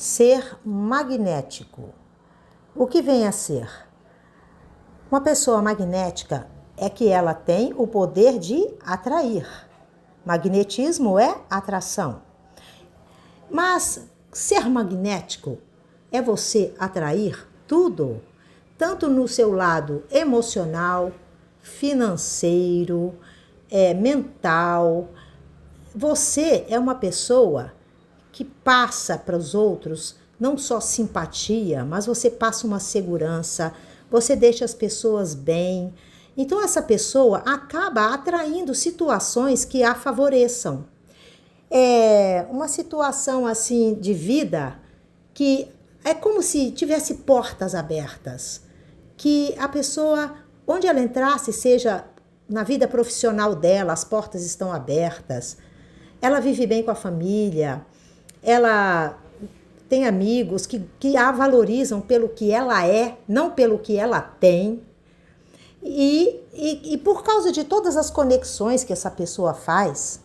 ser magnético. O que vem a ser? Uma pessoa magnética é que ela tem o poder de atrair. Magnetismo é atração. Mas ser magnético é você atrair tudo, tanto no seu lado emocional, financeiro, mental. Você é uma pessoa que passa para os outros não só simpatia, mas você passa uma segurança, você deixa as pessoas bem. Então essa pessoa acaba atraindo situações que a favoreçam. É uma situação assim de vida que é como se tivesse portas abertas, que a pessoa, onde ela entrasse, seja na vida profissional dela, as portas estão abertas, ela vive bem com a família, ela tem amigos que a valorizam pelo que ela é, não pelo que ela tem. E por causa de todas as conexões que essa pessoa faz,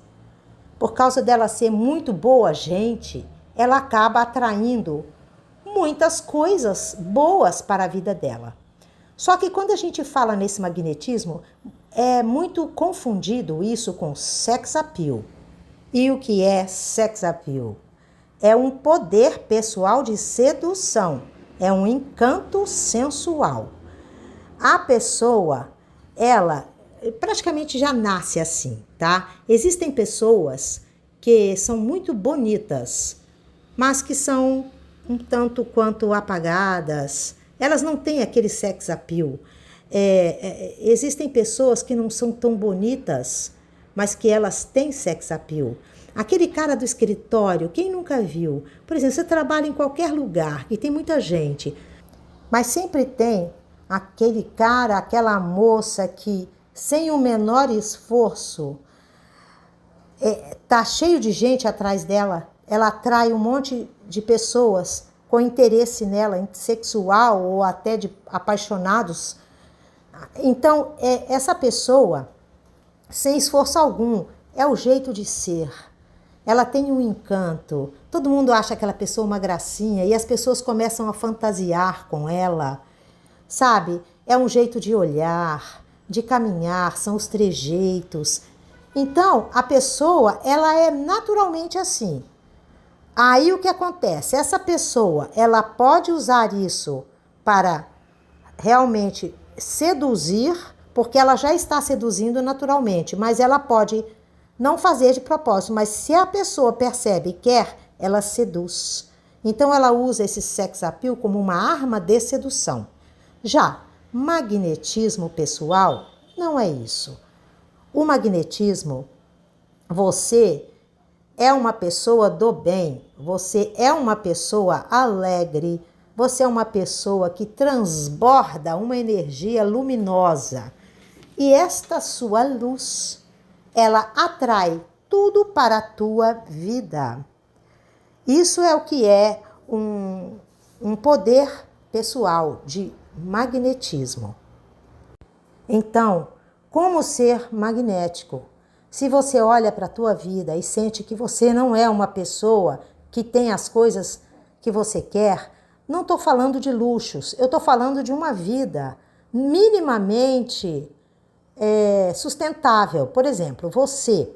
por causa dela ser muito boa gente, ela acaba atraindo muitas coisas boas para a vida dela. Só que quando a gente fala nesse magnetismo, é muito confundido isso com sex appeal. E o que é sex appeal? É um poder pessoal de sedução, é um encanto sensual. A pessoa, ela praticamente já nasce assim, tá? Existem pessoas que são muito bonitas, mas que são um tanto quanto apagadas. Elas não têm aquele sex appeal. Existem pessoas que não são tão bonitas, mas que elas têm sex appeal. Aquele cara do escritório, quem nunca viu? Por exemplo, você trabalha em qualquer lugar e tem muita gente, mas sempre tem aquele cara, aquela moça que, sem o menor esforço, tá cheio de gente atrás dela, ela atrai um monte de pessoas com interesse nela, sexual ou até de apaixonados. Então, essa pessoa, sem esforço algum, é o jeito de ser. Ela tem um encanto. Todo mundo acha aquela pessoa uma gracinha e as pessoas começam a fantasiar com ela. Sabe? É um jeito de olhar, de caminhar, são os trejeitos. Então, a pessoa, ela é naturalmente assim. Aí o que acontece? Essa pessoa, ela pode usar isso para realmente seduzir, porque ela já está seduzindo naturalmente, mas ela pode não fazer de propósito, mas se a pessoa percebe e quer, ela seduz. Então ela usa esse sex appeal como uma arma de sedução. Já magnetismo pessoal não é isso. O magnetismo, você é uma pessoa do bem, você é uma pessoa alegre, você é uma pessoa que transborda uma energia luminosa. E esta sua luz, ela atrai tudo para a tua vida. Isso é o que é um poder pessoal de magnetismo. Então, como ser magnético? Se você olha para a tua vida e sente que você não é uma pessoa que tem as coisas que você quer, não estou falando de luxos, eu estou falando de uma vida minimamente sustentável. Por exemplo, você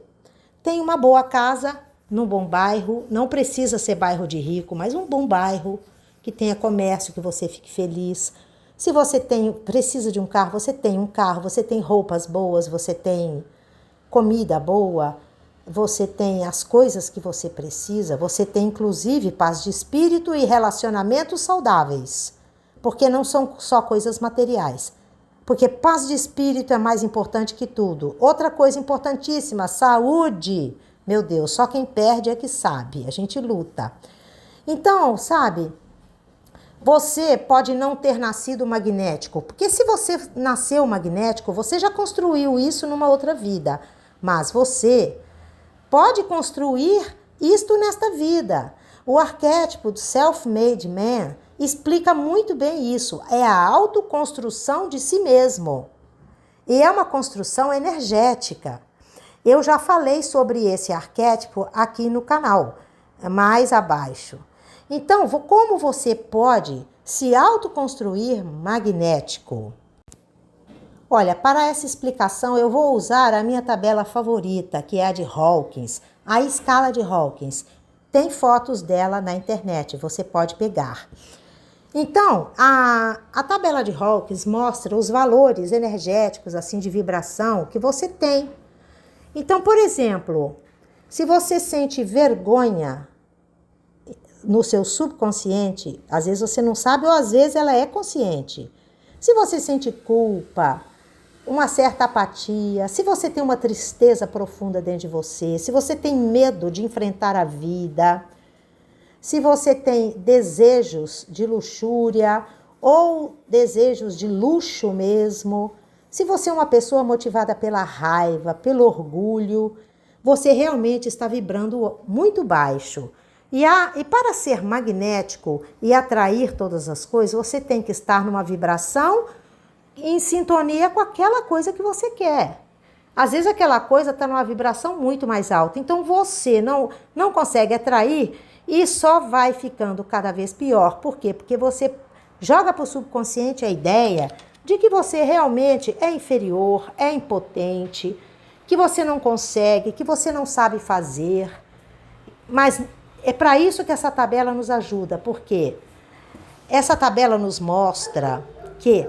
tem uma boa casa num bom bairro, não precisa ser bairro de rico, mas um bom bairro que tenha comércio, que você fique feliz. Se você precisa de um carro, você tem um carro, você tem roupas boas, você tem comida boa, você tem as coisas que você precisa, você tem inclusive paz de espírito e relacionamentos saudáveis, porque não são só coisas materiais. Porque paz de espírito é mais importante que tudo. Outra coisa importantíssima, saúde. Meu Deus, só quem perde é que sabe. A gente luta. Então, sabe, você pode não ter nascido magnético. Porque se você nasceu magnético, você já construiu isso numa outra vida. Mas você pode construir isto nesta vida. O arquétipo do self-made man explica muito bem isso. É a autoconstrução de si mesmo. E é uma construção energética. Eu já falei sobre esse arquétipo aqui no canal, mais abaixo. Então, como você pode se autoconstruir magnético? Olha, para essa explicação eu vou usar a minha tabela favorita, que é a de Hawkins, a escala de Hawkins. Tem fotos dela na internet, você pode pegar. Então, a tabela de Hawkins mostra os valores energéticos, assim, de vibração que você tem. Então, por exemplo, se você sente vergonha no seu subconsciente, às vezes você não sabe ou às vezes ela é consciente. Se você sente culpa, uma certa apatia, se você tem uma tristeza profunda dentro de você, se você tem medo de enfrentar a vida, se você tem desejos de luxúria ou desejos de luxo mesmo, se você é uma pessoa motivada pela raiva, pelo orgulho, você realmente está vibrando muito baixo. E para ser magnético e atrair todas as coisas, você tem que estar numa vibração em sintonia com aquela coisa que você quer. Às vezes aquela coisa está numa vibração muito mais alta, então você não consegue atrair e só vai ficando cada vez pior. Por quê? Porque você joga para o subconsciente a ideia de que você realmente é inferior, é impotente, que você não consegue, que você não sabe fazer. Mas é para isso que essa tabela nos ajuda, porque essa tabela nos mostra que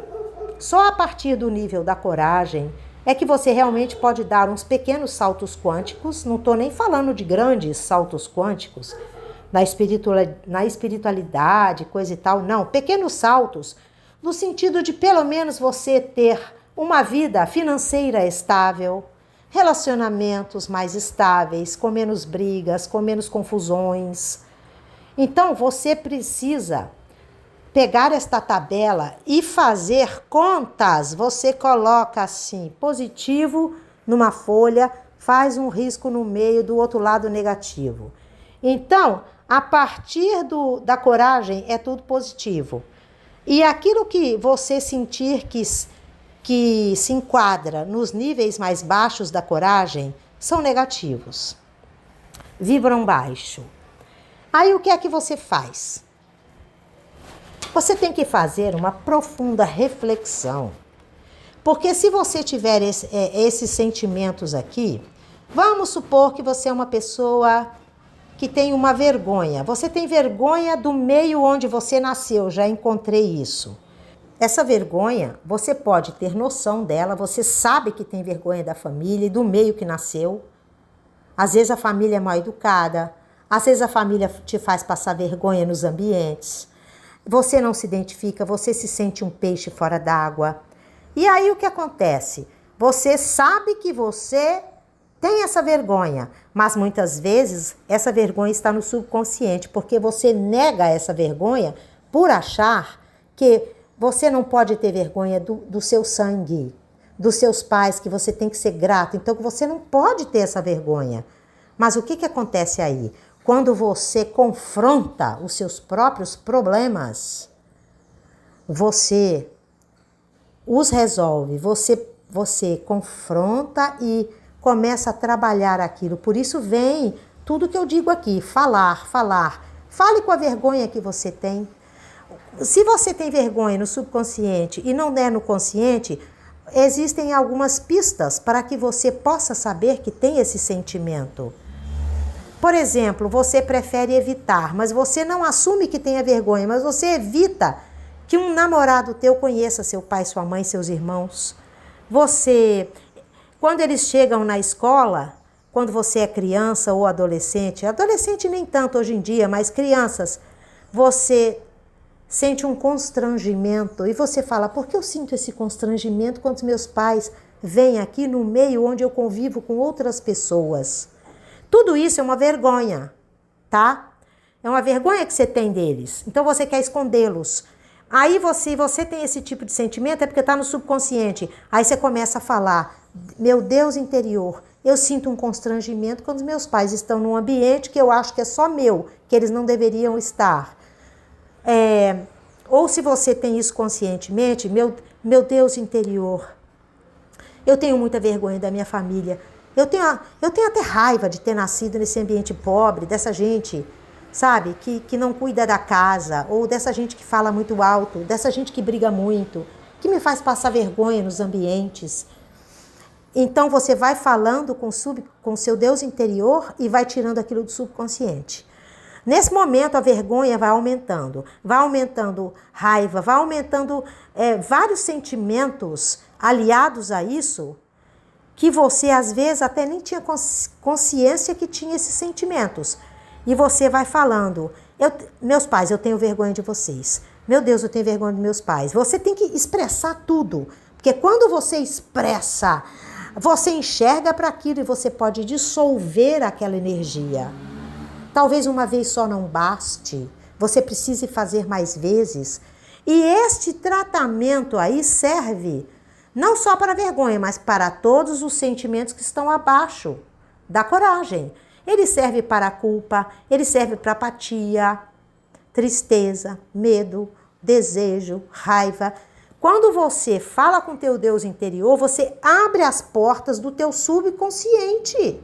só a partir do nível da coragem é que você realmente pode dar uns pequenos saltos quânticos, não estou nem falando de grandes saltos quânticos, na espiritualidade, coisa e tal, não, pequenos saltos, no sentido de pelo menos você ter uma vida financeira estável, relacionamentos mais estáveis, com menos brigas, com menos confusões. Então você precisa pegar esta tabela e fazer contas. Você coloca assim, positivo numa folha, faz um risco no meio, do outro lado negativo. Então, a partir da coragem é tudo positivo. E aquilo que você sentir que se enquadra nos níveis mais baixos da coragem são negativos. Vibram baixo. Aí o que é que você faz? Você tem que fazer uma profunda reflexão. Porque se você tiver esses sentimentos aqui, vamos supor que você é uma pessoa que tem uma vergonha. Você tem vergonha do meio onde você nasceu, já encontrei isso. Essa vergonha, você pode ter noção dela, você sabe que tem vergonha da família e do meio que nasceu. Às vezes a família é mal educada, às vezes a família te faz passar vergonha nos ambientes. Você não se identifica, você se sente um peixe fora d'água. E aí o que acontece? Você sabe que você tem essa vergonha, mas muitas vezes essa vergonha está no subconsciente, porque você nega essa vergonha por achar que você não pode ter vergonha do seu sangue, dos seus pais, que você tem que ser grato, então que você não pode ter essa vergonha. Mas o que acontece aí? Quando você confronta os seus próprios problemas, você os resolve, você confronta e começa a trabalhar aquilo. Por isso vem tudo que eu digo aqui, falar. Fale com a vergonha que você tem. Se você tem vergonha no subconsciente e não der no consciente, existem algumas pistas para que você possa saber que tem esse sentimento. Por exemplo, você prefere evitar, mas você não assume que tenha vergonha, mas você evita que um namorado teu conheça seu pai, sua mãe, seus irmãos. Quando eles chegam na escola, quando você é criança ou adolescente nem tanto hoje em dia, mas crianças, você sente um constrangimento e você fala, por que eu sinto esse constrangimento quando os meus pais vêm aqui no meio onde eu convivo com outras pessoas? Tudo isso é uma vergonha, tá? É uma vergonha que você tem deles. Então você quer escondê-los. Aí você tem esse tipo de sentimento, é porque está no subconsciente. Aí você começa a falar, meu Deus interior, eu sinto um constrangimento quando os meus pais estão num ambiente que eu acho que é só meu, que eles não deveriam estar. Ou se você tem isso conscientemente, meu Deus interior, eu tenho muita vergonha da minha família. Eu tenho até raiva de ter nascido nesse ambiente pobre, dessa gente sabe? Que não cuida da casa, ou dessa gente que fala muito alto, dessa gente que briga muito, que me faz passar vergonha nos ambientes. Então você vai falando com o seu Deus interior e vai tirando aquilo do subconsciente. Nesse momento a vergonha vai aumentando raiva, vai aumentando vários sentimentos aliados a isso, que você às vezes até nem tinha consciência que tinha esses sentimentos. E você vai falando, meus pais, eu tenho vergonha de vocês. Meu Deus, eu tenho vergonha dos meus pais. Você tem que expressar tudo, porque quando você expressa, você enxerga para aquilo e você pode dissolver aquela energia. Talvez uma vez só não baste, você precise fazer mais vezes. E este tratamento aí serve não só para a vergonha, mas para todos os sentimentos que estão abaixo da coragem. Ele serve para a culpa, ele serve para a apatia, tristeza, medo, desejo, raiva. Quando você fala com teu Deus interior, você abre as portas do teu subconsciente.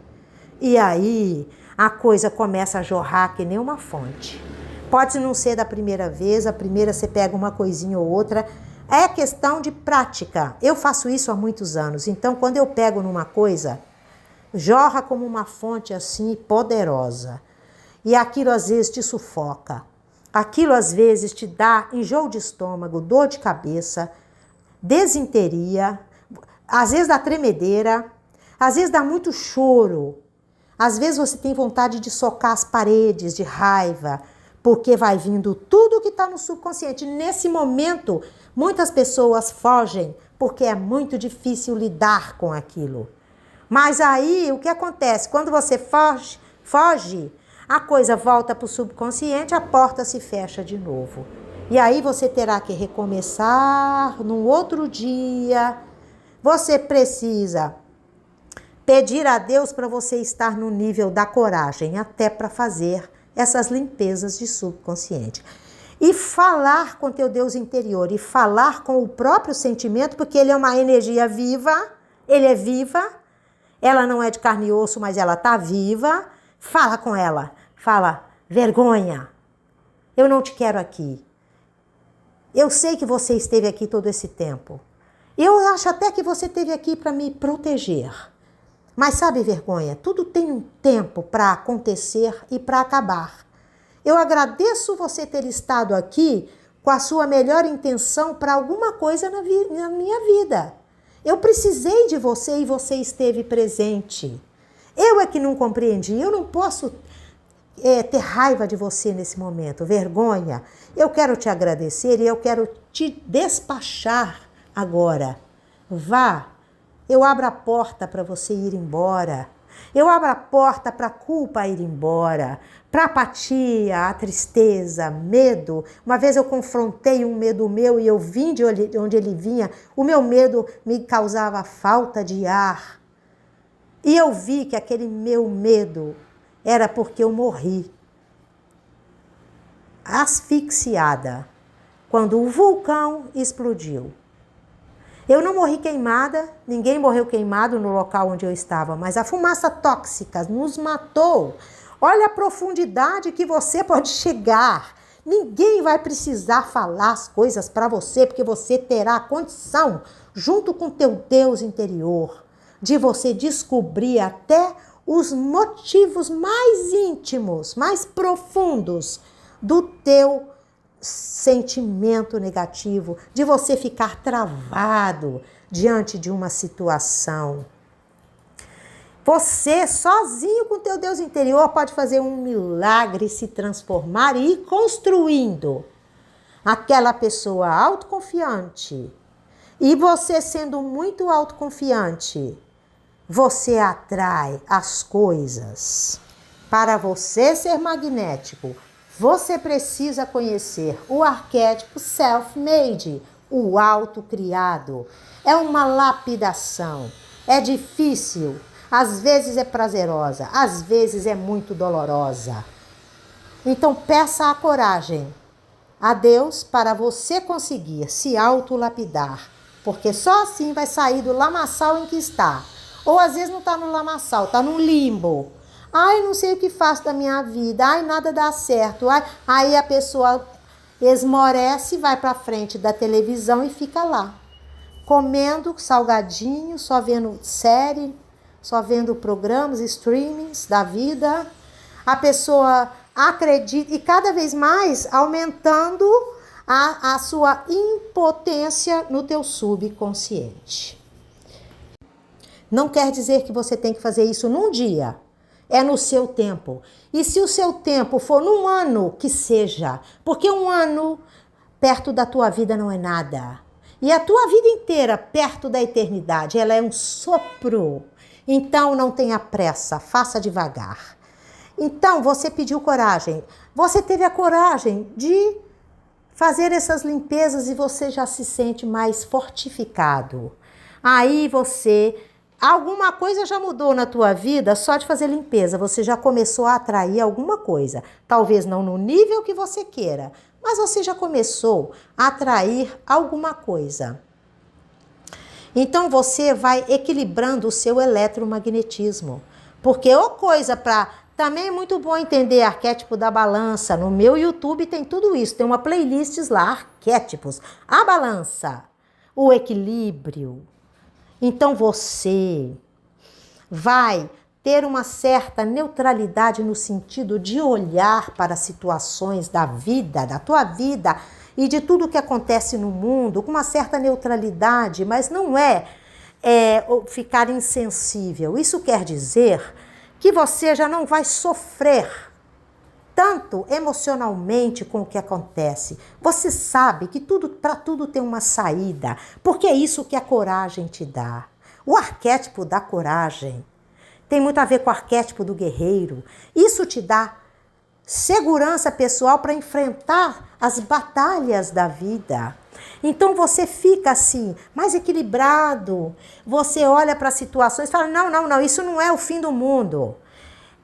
E aí a coisa começa a jorrar que nem uma fonte. Pode não ser da primeira vez, a primeira você pega uma coisinha ou outra. É questão de prática. Eu faço isso há muitos anos. Então, quando eu pego numa coisa, jorra como uma fonte assim poderosa. E aquilo às vezes te sufoca. Aquilo às vezes te dá enjoo de estômago, dor de cabeça, desinteria, às vezes dá tremedeira, às vezes dá muito choro. Às vezes você tem vontade de socar as paredes de raiva, porque vai vindo tudo que está no subconsciente. Nesse momento, muitas pessoas fogem, porque é muito difícil lidar com aquilo. Mas aí, o que acontece? Quando você foge, a coisa volta para o subconsciente, a porta se fecha de novo. E aí você terá que recomeçar num outro dia. Você precisa pedir a Deus para você estar no nível da coragem, até para fazer essas limpezas de subconsciente. E falar com teu Deus interior, e falar com o próprio sentimento, porque ele é uma energia viva, ele é viva, ela não é de carne e osso, mas ela está viva. Fala com ela, fala, vergonha, eu não te quero aqui. Eu sei que você esteve aqui todo esse tempo. Eu acho até que você esteve aqui para me proteger. Mas sabe, vergonha, tudo tem um tempo para acontecer e para acabar. Eu agradeço você ter estado aqui com a sua melhor intenção para alguma coisa na minha vida. Eu precisei de você e você esteve presente. Eu é que não compreendi, eu não posso ter raiva de você nesse momento, vergonha. Eu quero te agradecer e eu quero te despachar agora. Vá. Eu abro a porta para você ir embora. Eu abro a porta para a culpa ir embora, para a apatia, a tristeza, medo. Uma vez eu confrontei um medo meu e eu vim de onde ele vinha. O meu medo me causava falta de ar. E eu vi que aquele meu medo era porque eu morri asfixiada quando o vulcão explodiu. Eu não morri queimada, ninguém morreu queimado no local onde eu estava, mas a fumaça tóxica nos matou. Olha a profundidade que você pode chegar. Ninguém vai precisar falar as coisas para você, porque você terá a condição, junto com teu Deus interior, de você descobrir até os motivos mais íntimos, mais profundos do teu sentimento negativo, de você ficar travado diante de uma situação. Você, sozinho com teu Deus interior, pode fazer um milagre, se transformar e ir construindo aquela pessoa autoconfiante. E você, sendo muito autoconfiante, você atrai as coisas. Para você ser magnético, você precisa conhecer o arquétipo self-made, o autocriado. É uma lapidação, é difícil, às vezes é prazerosa, às vezes é muito dolorosa. Então peça a coragem a Deus para você conseguir se autolapidar, porque só assim vai sair do lamaçal em que está. Ou às vezes não está no lamaçal, está no limbo. Ai, não sei o que faço da minha vida. Ai, nada dá certo. Ai, aí a pessoa esmorece, vai para frente da televisão e fica lá, comendo salgadinho, só vendo série, só vendo programas, streamings da vida. A pessoa acredita e cada vez mais aumentando a sua impotência no teu subconsciente. Não quer dizer que você tem que fazer isso num dia. É no seu tempo. E se o seu tempo for num ano, que seja. Porque um ano perto da tua vida não é nada. E a tua vida inteira perto da eternidade, ela é um sopro. Então não tenha pressa, faça devagar. Então você pediu coragem. Você teve a coragem de fazer essas limpezas e você já se sente mais fortificado. Aí alguma coisa já mudou na tua vida só de fazer limpeza. Você já começou a atrair alguma coisa. Talvez não no nível que você queira, mas você já começou a atrair alguma coisa. Então você vai equilibrando o seu eletromagnetismo. Porque também é muito bom entender arquétipo da balança. No meu YouTube tem tudo isso. Tem uma playlist lá, arquétipos. A balança, o equilíbrio. Então você vai ter uma certa neutralidade no sentido de olhar para situações da vida, da tua vida e de tudo que acontece no mundo com uma certa neutralidade, mas não é ficar insensível. Isso quer dizer que você já não vai sofrer tanto emocionalmente com o que acontece. Você sabe que para tudo tem uma saída, porque é isso que a coragem te dá. O arquétipo da coragem tem muito a ver com o arquétipo do guerreiro. Isso te dá segurança pessoal para enfrentar as batalhas da vida. Então você fica assim, mais equilibrado. Você olha para as situações e fala, não, isso não é o fim do mundo.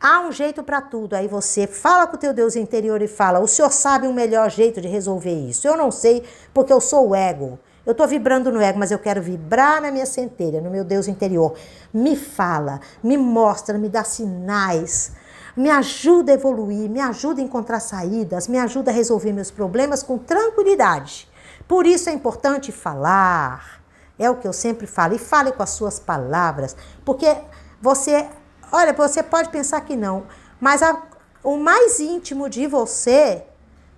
Há um jeito para tudo. Aí você fala com o teu Deus interior e fala, o Senhor sabe um melhor jeito de resolver isso. Eu não sei porque eu sou o ego. Eu estou vibrando no ego, mas eu quero vibrar na minha centelha, no meu Deus interior. Me fala, me mostra, me dá sinais. Me ajuda a evoluir, me ajuda a encontrar saídas, me ajuda a resolver meus problemas com tranquilidade. Por isso é importante falar. É o que eu sempre falo. E fale com as suas palavras. Porque você pode pensar que não. Mas o mais íntimo de você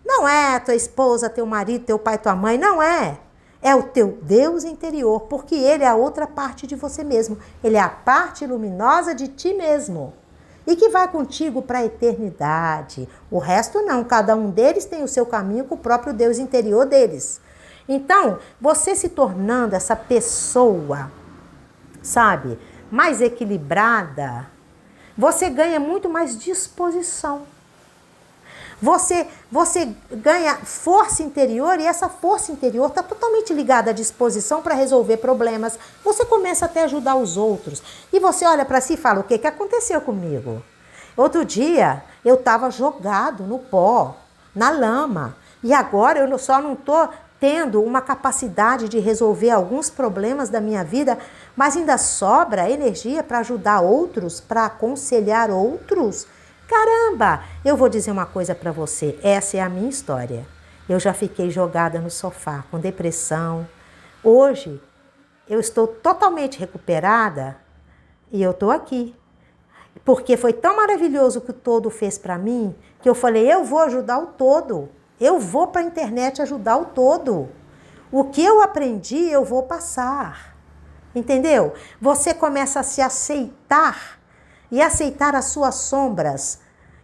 não é a tua esposa, teu marido, teu pai, tua mãe. Não é. É o teu Deus interior. Porque ele é a outra parte de você mesmo. Ele é a parte luminosa de ti mesmo. E que vai contigo para a eternidade. O resto não. Cada um deles tem o seu caminho com o próprio Deus interior deles. Então, você se tornando essa pessoa, sabe, mais equilibrada, você ganha muito mais disposição. Você ganha força interior e essa força interior está totalmente ligada à disposição para resolver problemas. Você começa até a ajudar os outros. E você olha para si e fala, o que aconteceu comigo? Outro dia eu estava jogado no pó, na lama. E agora eu só não estou tendo uma capacidade de resolver alguns problemas da minha vida, mas ainda sobra energia para ajudar outros, para aconselhar outros. Caramba, eu vou dizer uma coisa para você, essa é a minha história. Eu já fiquei jogada no sofá com depressão. Hoje eu estou totalmente recuperada e eu estou aqui. Porque foi tão maravilhoso o que o todo fez para mim, que eu falei, eu vou ajudar o todo. Eu vou para a internet ajudar o todo. O que eu aprendi, eu vou passar. Entendeu? Você começa a se aceitar e aceitar as suas sombras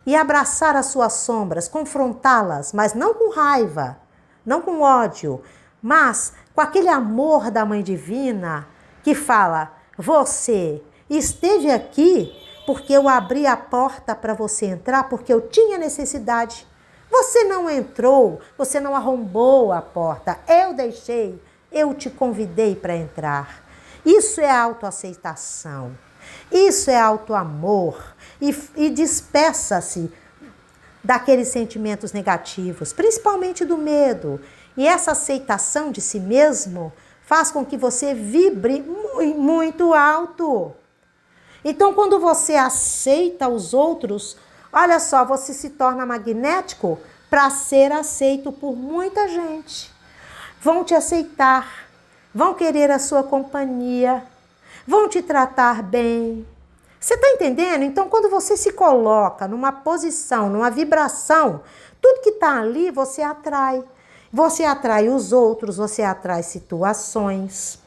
e abraçar as suas sombras, confrontá-las, mas não com raiva, não com ódio, mas com aquele amor da Mãe Divina que fala, você esteve aqui porque eu abri a porta para você entrar, porque eu tinha necessidade. Você não entrou, você não arrombou a porta, eu deixei, eu te convidei para entrar. Isso é autoaceitação, isso é autoamor e despeça-se daqueles sentimentos negativos, principalmente do medo. E essa aceitação de si mesmo faz com que você vibre muito alto. Então, quando você aceita os outros, olha só, você se torna magnético para ser aceito por muita gente. Vão te aceitar, vão querer a sua companhia, vão te tratar bem. Você está entendendo? Então, quando você se coloca numa posição, numa vibração, tudo que está ali você atrai. Você atrai os outros, você atrai situações.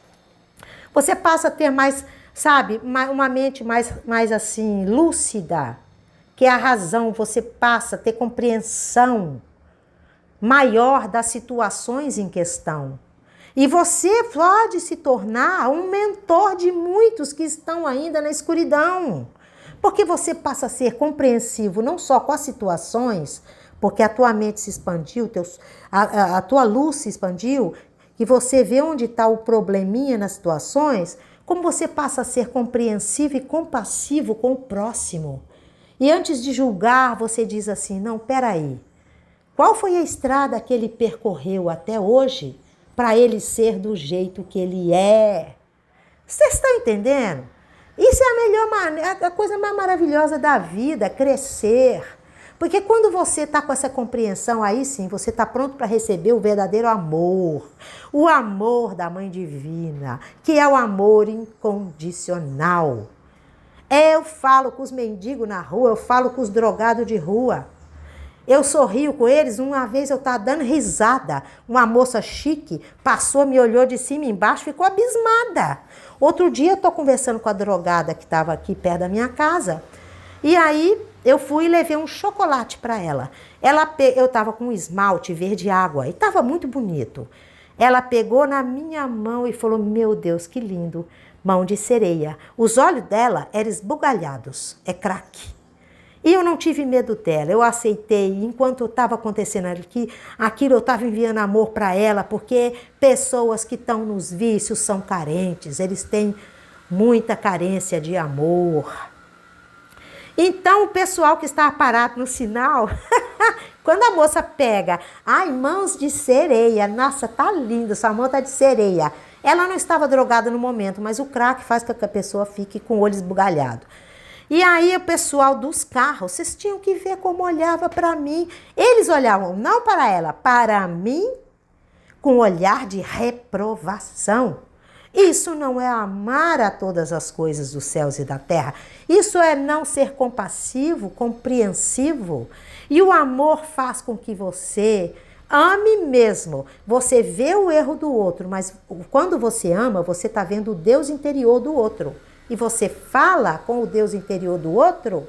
Você passa a ter mais, sabe, uma mente mais assim, lúcida, que é a razão. Você passa a ter compreensão maior das situações em questão. E você pode se tornar um mentor de muitos que estão ainda na escuridão. Porque você passa a ser compreensivo não só com as situações, porque a tua mente se expandiu, a tua luz se expandiu, que você vê onde está o probleminha nas situações, como você passa a ser compreensivo e compassivo com o próximo. E antes de julgar, você diz assim, não, peraí, qual foi a estrada que ele percorreu até hoje para ele ser do jeito que ele é? Vocês estão entendendo? Isso é a melhor maneira, a coisa mais maravilhosa da vida, crescer. Porque quando você está com essa compreensão, aí sim, você está pronto para receber o verdadeiro amor. O amor da Mãe Divina, que é o amor incondicional. Eu falo com os mendigos na rua, eu falo com os drogados de rua. Eu sorrio com eles. Uma vez eu estava dando risada. Uma moça chique passou, me olhou de cima e embaixo, ficou abismada. Outro dia eu estou conversando com a drogada que estava aqui perto da minha casa. E aí eu fui e levei um chocolate para ela. Eu estava com um esmalte verde água e estava muito bonito. Ela pegou na minha mão e falou, meu Deus, que lindo, mão de sereia. Os olhos dela eram esbugalhados, é craque. E eu não tive medo dela, eu aceitei. Enquanto estava acontecendo aquilo eu estava enviando amor para ela, porque pessoas que estão nos vícios são carentes, eles têm muita carência de amor. Então o pessoal que estava parado no sinal, quando a moça pega, ai, mãos de sereia, nossa, tá lindo, sua mão tá de sereia. Ela não estava drogada no momento, mas o crack faz com que a pessoa fique com o olho esbugalhado. E aí o pessoal dos carros, vocês tinham que ver como olhava para mim. Eles olhavam não para ela, para mim, com olhar de reprovação. Isso não é amar a todas as coisas dos céus e da terra. Isso é não ser compassivo, compreensivo. E o amor faz com que você ame mesmo. Você vê o erro do outro, mas quando você ama, você está vendo o Deus interior do outro. E você fala com o Deus interior do outro,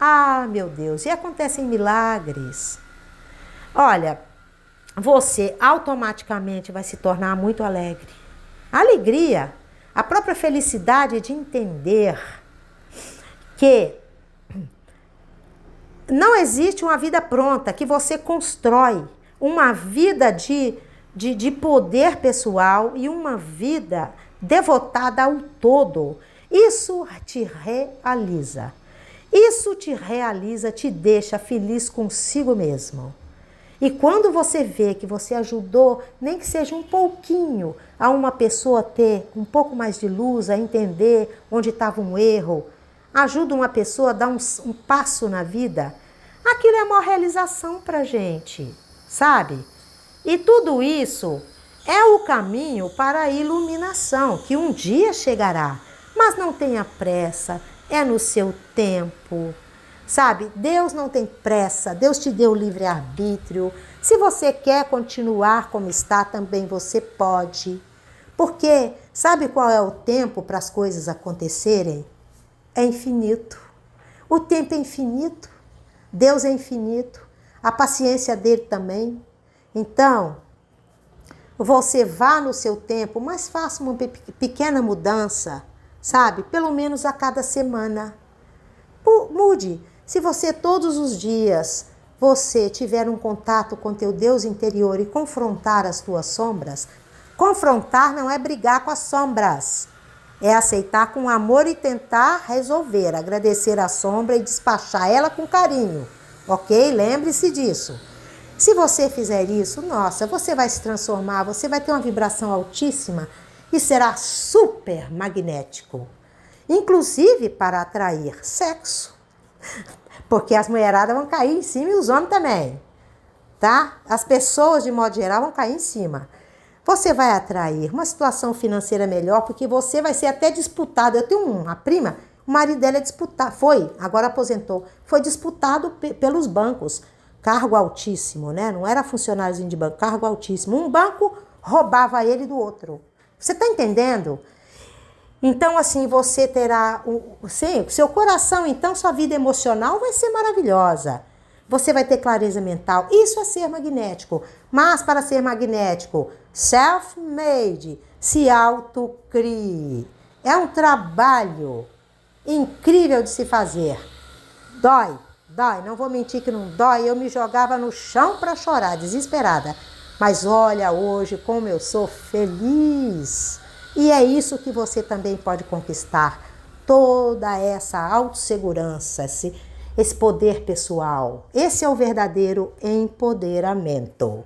ah, meu Deus, e acontecem milagres. Olha, você automaticamente vai se tornar muito alegre. A alegria, a própria felicidade de entender que não existe uma vida pronta, que você constrói uma vida de poder pessoal e uma vida devotada ao todo. Isso te realiza. Isso te realiza, te deixa feliz consigo mesmo. E quando você vê que você ajudou, nem que seja um pouquinho, a uma pessoa ter um pouco mais de luz, a entender onde estava um erro, ajuda uma pessoa a dar um passo na vida, aquilo é uma realização para a gente, sabe? E tudo isso é o caminho para a iluminação, que um dia chegará. Mas não tenha pressa, é no seu tempo, sabe? Deus não tem pressa, Deus te deu livre-arbítrio. Se você quer continuar como está, também você pode. Porque sabe qual é o tempo para as coisas acontecerem? É infinito. O tempo é infinito, Deus é infinito, a paciência dele também. Então, você vá no seu tempo, mas faça uma pequena mudança, sabe? Pelo menos a cada semana. Mude. Se você todos os dias você tiver um contato com teu Deus interior e confrontar as tuas sombras, confrontar não é brigar com as sombras. É aceitar com amor e tentar resolver, agradecer a sombra e despachar ela com carinho. Ok? Lembre-se disso. Se você fizer isso, nossa, você vai se transformar, você vai ter uma vibração altíssima e será super magnético. inclusive para atrair sexo. Porque as mulheradas vão cair em cima e os homens também, tá? As pessoas, de modo geral, vão cair em cima. Você vai atrair uma situação financeira melhor, porque você vai ser até disputado. Eu tenho uma prima, o marido dela é disputado, agora aposentou, foi disputado pelos bancos. Cargo altíssimo, né? Não era funcionáriozinho de banco, cargo altíssimo. Um banco roubava ele do outro. Você tá entendendo? Então, assim, você terá seu coração, então, sua vida emocional vai ser maravilhosa. Você vai ter clareza mental. Isso é ser magnético. Mas para ser magnético, self-made, se autocrie. É um trabalho incrível de se fazer. Dói, não vou mentir que não dói. Eu me jogava no chão para chorar, desesperada. Mas olha hoje como eu sou feliz. E é isso que você também pode conquistar. Toda essa autossegurança, esse poder pessoal. Esse é o verdadeiro empoderamento.